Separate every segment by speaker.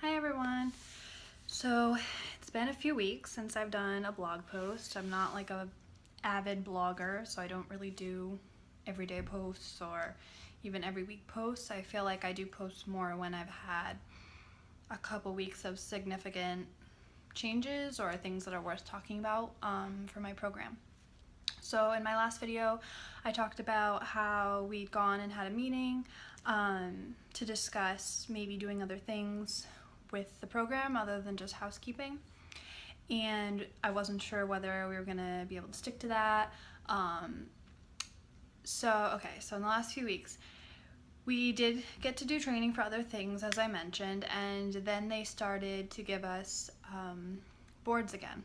Speaker 1: Hi everyone. So it's been a few weeks since I've done a blog post. I'm not like a avid blogger, so I don't really do everyday posts or even every week posts. I feel like I do post more when I've had a couple weeks of significant changes or things that are worth talking about for my program. So in my last video, I talked about how we'd gone and had a meeting to discuss maybe doing other things with the program other than just housekeeping. And I wasn't sure whether we were going to be able to stick to that. So in the last few weeks, we did get to do training for other things, as I mentioned, and then they started to give us boards again.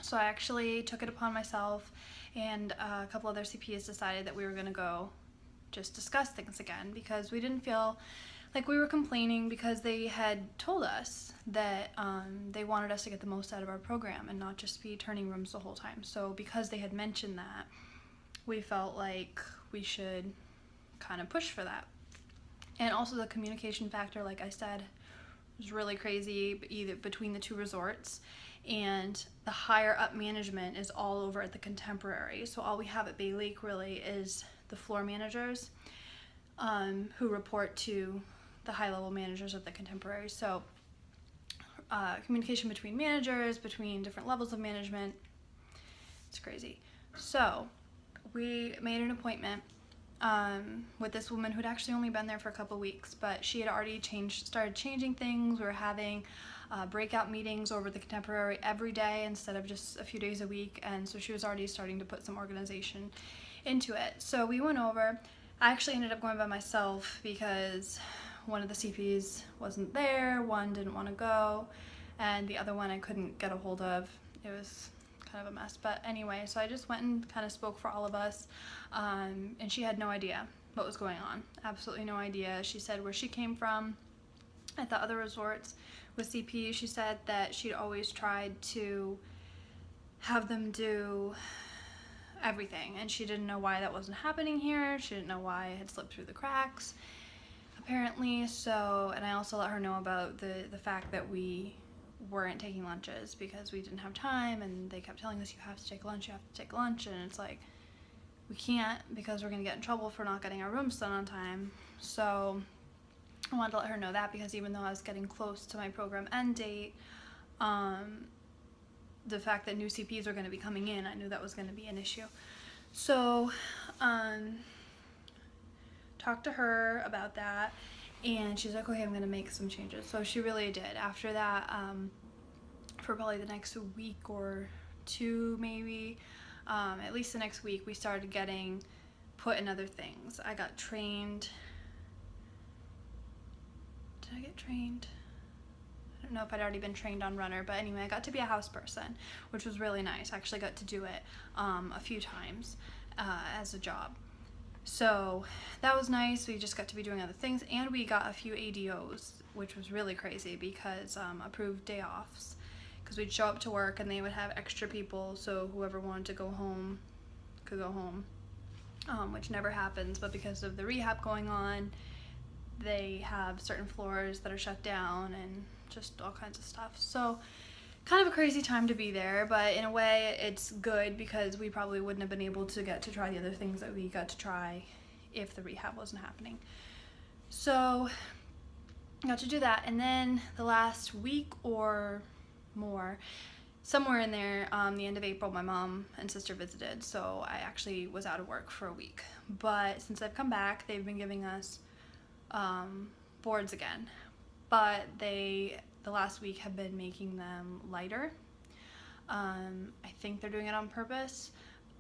Speaker 1: So I actually took it upon myself, and a couple other CPs decided that we were going to go just discuss things again, because we didn't feel like we were complaining, because they had told us that they wanted us to get the most out of our program and not just be turning rooms the whole time. So because they had mentioned that, we felt like we should kind of push for that. And also the communication factor, like I said, was really crazy, either between the two resorts, and the higher up management is all over at the Contemporary. So all we have at Bay Lake really is the floor managers who report to the high level managers of the Contemporary. So communication between managers, between different levels of management, it's crazy. So we made an appointment with this woman who'd actually only been there for a couple weeks, but she had already started changing things. We were having breakout meetings over the Contemporary every day instead of just a few days a week, and so she was already starting to put some organization into it. So we went over. I actually ended up going by myself because one of the CPs wasn't there, one didn't want to go, and the other one I couldn't get a hold of. It was kind of a mess, but anyway, so I just went and kind of spoke for all of us, and she had no idea what was going on, absolutely no idea. She said where she came from at the other resorts with CP. She said that she'd always tried to have them do everything, and she didn't know why that wasn't happening here. She didn't know why it had slipped through the cracks, apparently. So, and I also let her know about the fact that we weren't taking lunches because we didn't have time, and they kept telling us, you have to take lunch, and it's like, we can't, because we're gonna get in trouble for not getting our rooms done on time. So I wanted to let her know that, because even though I was getting close to my program end date, the fact that new CPs were going to be coming in, I knew that was going to be an issue. So talked to her about that, and she's like, okay, I'm going to make some changes. So she really did. After that, for probably the next week or two, maybe, at least the next week, we started getting put in other things. I got trained. Did I get trained? I don't know if I'd already been trained on runner, but anyway, I got to be a house person, which was really nice. I actually got to do it a few times as a job. So that was nice. We just got to be doing other things, and we got a few ADOs, which was really crazy, because approved day offs, because we'd show up to work and they would have extra people, so whoever wanted to go home could go home, which never happens, but because of the rehab going on, they have certain floors that are shut down and just all kinds of stuff. So kind of a crazy time to be there, but in a way it's good, because we probably wouldn't have been able to get to try the other things that we got to try if the rehab wasn't happening. So I got to do that, and then the last week or more, somewhere in there, the end of April, my mom and sister visited, so I actually was out of work for a week. But since I've come back, they've been giving us boards again, but the last week have been making them lighter. I think they're doing it on purpose,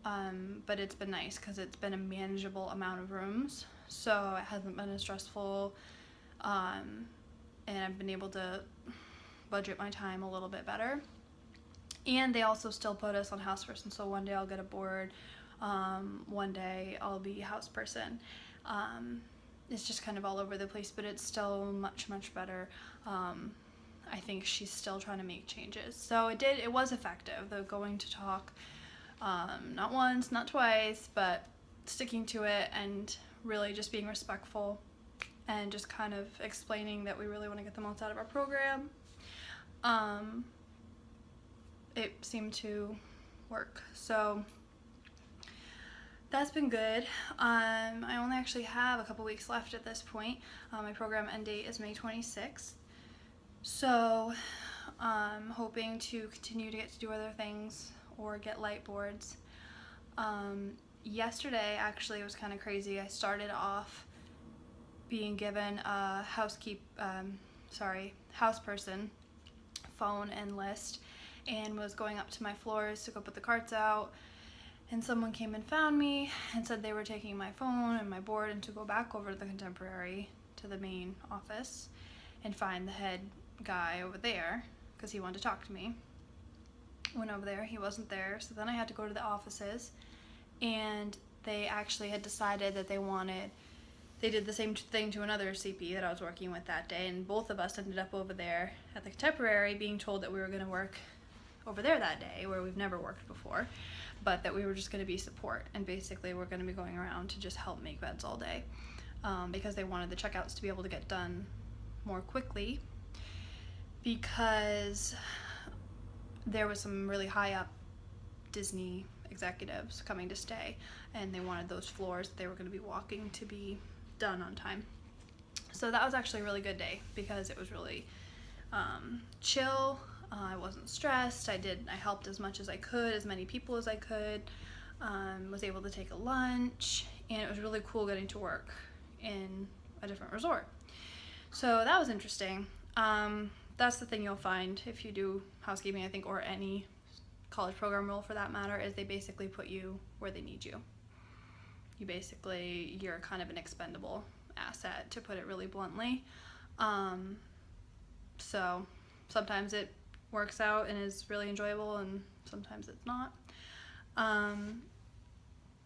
Speaker 1: but it's been nice, because it's been a manageable amount of rooms, so it hasn't been as stressful, and I've been able to budget my time a little bit better. And they also still put us on house person, so one day I'll get a board, one day I'll be house person. It's just kind of all over the place, but it's still much, much better. I think she's still trying to make changes. So it was effective, the going to talk, not once, not twice, but sticking to it, and really just being respectful and just kind of explaining that we really want to get the most out of our program. It seemed to work, so that's been good. I only actually have a couple weeks left at this point. My program end date is May 26th, so I'm hoping to continue to get to do other things or get light boards. Yesterday actually was kind of crazy. I started off being given a house person phone and list, and was going up to my floors to go put the carts out, and someone came and found me and said they were taking my phone and my board and to go back over to the Contemporary, to the main office, and find the head guy over there because he wanted to talk to me. Went over there, he wasn't there, so then I had to go to the offices, and they actually had decided that they did the same thing to another CP that I was working with that day, and both of us ended up over there at the Contemporary being told that we were going to work over there that day, where we've never worked before, but that we were just going to be support, and basically we're going to be going around to just help make beds all day, because they wanted the checkouts to be able to get done more quickly, because there was some really high up Disney executives coming to stay, and they wanted those floors that they were going to be walking to be done on time. So that was actually a really good day because it was really chill. I wasn't stressed. I helped as much as I could, as many people as I could. Was able to take a lunch, and it was really cool getting to work in a different resort. So that was interesting. That's the thing you'll find if you do housekeeping, I think, or any college program role for that matter, is they basically put you where they need you. You're kind of an expendable asset, to put it really bluntly. So sometimes it works out and is really enjoyable, and sometimes it's not.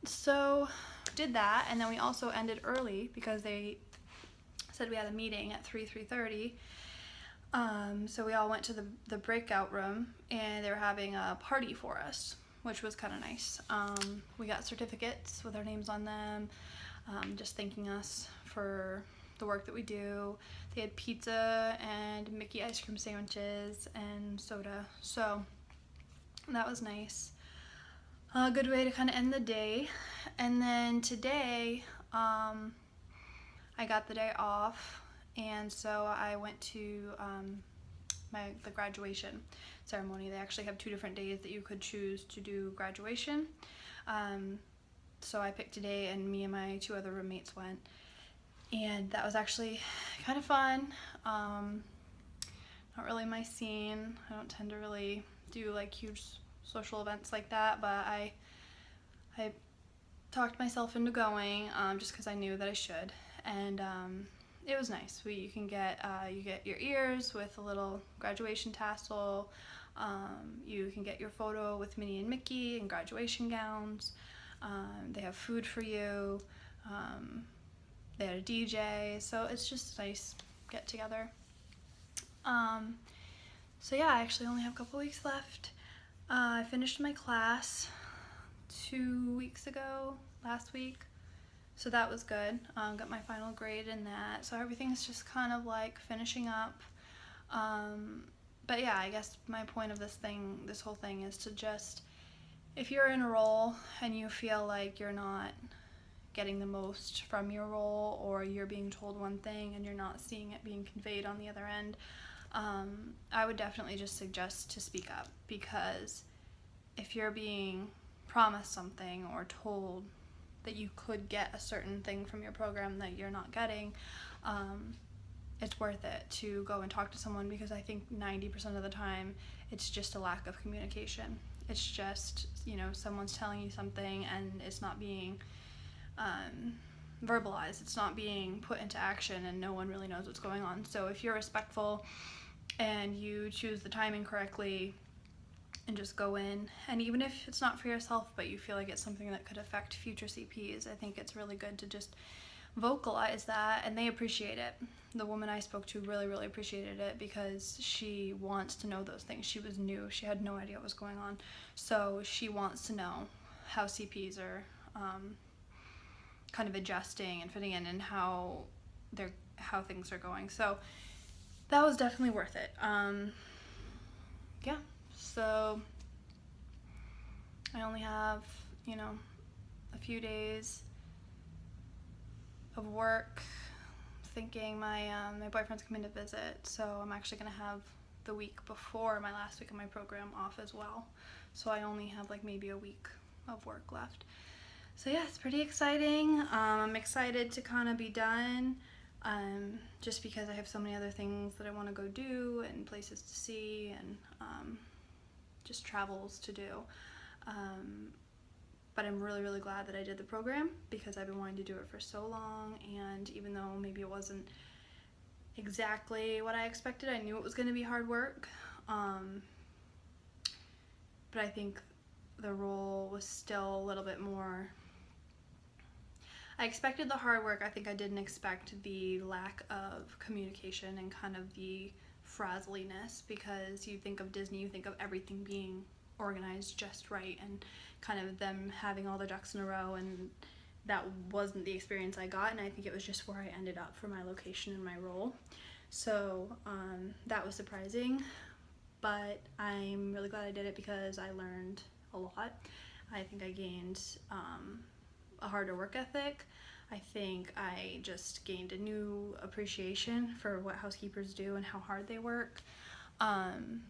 Speaker 1: So did that, and then we also ended early because they said we had a meeting at 3:30. So we all went to the breakout room, and they were having a party for us, which was kind of nice. We got certificates with our names on them, just thanking us for the work that we do. They had pizza and Mickey ice cream sandwiches and soda, so that was nice. A good way to kind of end the day. And then today, I got the day off, and so I went to the graduation ceremony. They actually have 2 different days that you could choose to do graduation. So I picked today, and me and my 2 other roommates went, and that was actually kind of fun. Not really my scene. I don't tend to really do like huge social events like that, but I talked myself into going, just because I knew that I should, and it was nice. You get your ears with a little graduation tassel. You can get your photo with Minnie and Mickey in graduation gowns. They have food for you. They had a DJ, so it's just a nice get together. So yeah, I actually only have a couple weeks left. I finished my class 2 weeks ago, last week, so that was good. Got my final grade in that, so everything's just kind of like finishing up. But yeah, I guess my point of this whole thing is to just, if you're in a role and you feel like you're not getting the most from your role, or you're being told one thing and you're not seeing it being conveyed on the other end, I would definitely just suggest to speak up, because if you're being promised something or told that you could get a certain thing from your program that you're not getting, it's worth it to go and talk to someone, because I think 90% of the time it's just a lack of communication. It's just, someone's telling you something and it's not being verbalized, it's not being put into action, and no one really knows what's going on. So if you're respectful and you choose the timing correctly and just go in, and even if it's not for yourself but you feel like it's something that could affect future CPs, I think it's really good to just vocalize that, and they appreciate it. The woman I spoke to really, really appreciated it, because she wants to know those things. She was new, she had no idea what was going on, so she wants to know how CPs are kind of adjusting and fitting in, and how they're how things are going. So that was definitely worth it. Yeah, so I only have, a few days of work. Thinking my boyfriend's coming to visit, so I'm actually gonna have the week before my last week of my program off as well. So I only have like maybe a week of work left. So yeah, it's pretty exciting. I'm excited to kind of be done, just because I have so many other things that I want to go do and places to see and just travels to do. But I'm really, really glad that I did the program because I've been wanting to do it for so long, and even though maybe it wasn't exactly what I expected, I knew it was going to be hard work. But I think the role was still a little bit more. I expected the hard work. I think I didn't expect the lack of communication and kind of the frazzliness, because you think of Disney, you think of everything being organized just right and kind of them having all their ducks in a row, and that wasn't the experience I got, and I think it was just where I ended up for my location and my role. So that was surprising, but I'm really glad I did it because I learned a lot. I think I gained a harder work ethic. I think I just gained a new appreciation for what housekeepers do and how hard they work, and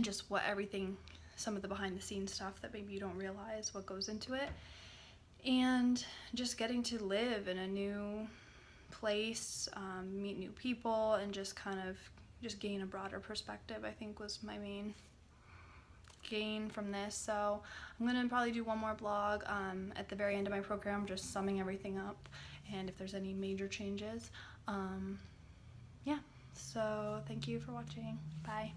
Speaker 1: just what everything, some of the behind the scenes stuff that maybe you don't realize what goes into it. And just getting to live in a new place, meet new people, and just kind of just gain a broader perspective, I think was my main gain from this. So I'm gonna probably do one more blog at the very end of my program, just summing everything up and if there's any major changes. Yeah, so thank you for watching. Bye.